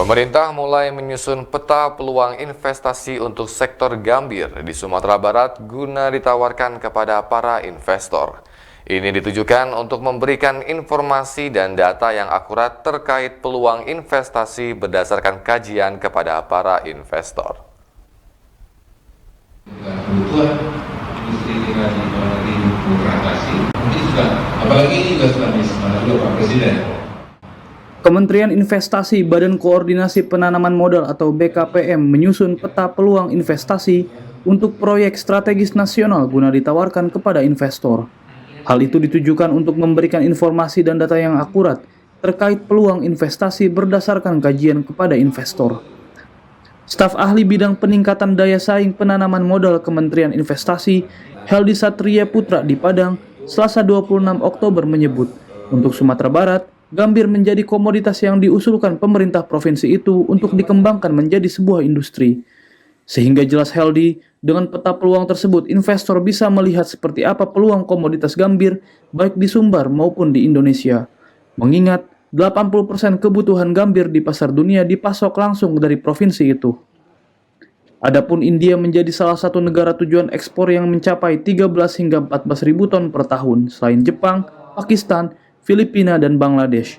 Pemerintah mulai menyusun peta peluang investasi untuk sektor gambir di Sumatera Barat guna ditawarkan kepada para investor. Ini ditujukan untuk memberikan informasi dan data yang akurat terkait peluang investasi berdasarkan kajian kepada para investor. Kebutuhan industri kita di atasi, ini juga, apalagi ini juga sudah disemangat juga Pak Presiden. Kementerian Investasi Badan Koordinasi Penanaman Modal atau BKPM menyusun peta peluang investasi untuk proyek strategis nasional guna ditawarkan kepada investor. Hal itu ditujukan untuk memberikan informasi dan data yang akurat terkait peluang investasi berdasarkan kajian kepada investor. Staf ahli bidang peningkatan daya saing penanaman modal Kementerian Investasi, Heldi Satria Putra di Padang, Selasa 26 Oktober menyebut, untuk Sumatera Barat, gambir menjadi komoditas yang diusulkan pemerintah provinsi itu untuk dikembangkan menjadi sebuah industri. Sehingga jelas Heldi, dengan peta peluang tersebut investor bisa melihat seperti apa peluang komoditas gambir baik di Sumbar maupun di Indonesia. Mengingat 80% kebutuhan gambir di pasar dunia dipasok langsung dari provinsi itu. Adapun India menjadi salah satu negara tujuan ekspor yang mencapai 13 hingga 14 ribu ton per tahun, selain Jepang, Pakistan, Filipina, dan Bangladesh.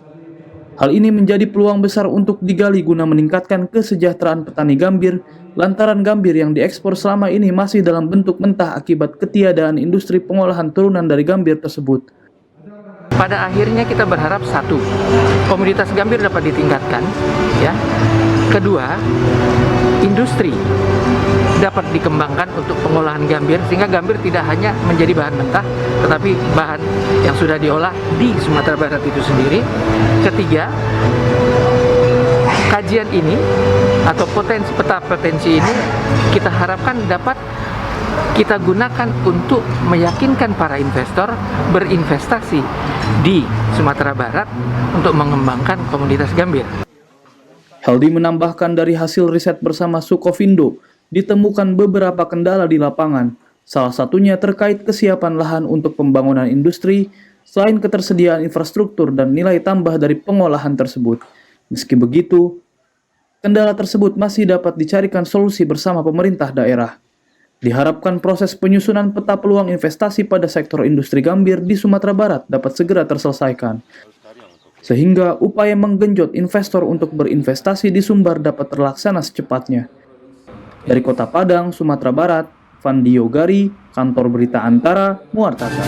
Hal ini menjadi peluang besar untuk digali guna meningkatkan kesejahteraan petani gambir, lantaran gambir yang diekspor selama ini masih dalam bentuk mentah akibat ketiadaan industri pengolahan turunan dari gambir tersebut. Pada akhirnya kita berharap satu, komoditas gambir dapat ditingkatkan, ya. Kedua, industri dapat dikembangkan untuk pengolahan gambir sehingga gambir tidak hanya menjadi bahan mentah, tetapi bahan yang sudah diolah di Sumatera Barat itu sendiri. Ketiga, kajian ini atau peta potensi ini kita harapkan dapat kita gunakan untuk meyakinkan para investor berinvestasi di Sumatera Barat untuk mengembangkan komoditas gambir. Heldi menambahkan dari hasil riset bersama Sukovindo, ditemukan beberapa kendala di lapangan, salah satunya terkait kesiapan lahan untuk pembangunan industri, selain ketersediaan infrastruktur dan nilai tambah dari pengolahan tersebut. Meski begitu, kendala tersebut masih dapat dicarikan solusi bersama pemerintah daerah. Diharapkan proses penyusunan peta peluang investasi pada sektor industri gambir di Sumatera Barat dapat segera terselesaikan, sehingga upaya menggenjot investor untuk berinvestasi di Sumbar dapat terlaksana secepatnya. Dari Kota Padang, Sumatera Barat, Fandi Yogari, Kantor Berita Antara, Muartasa.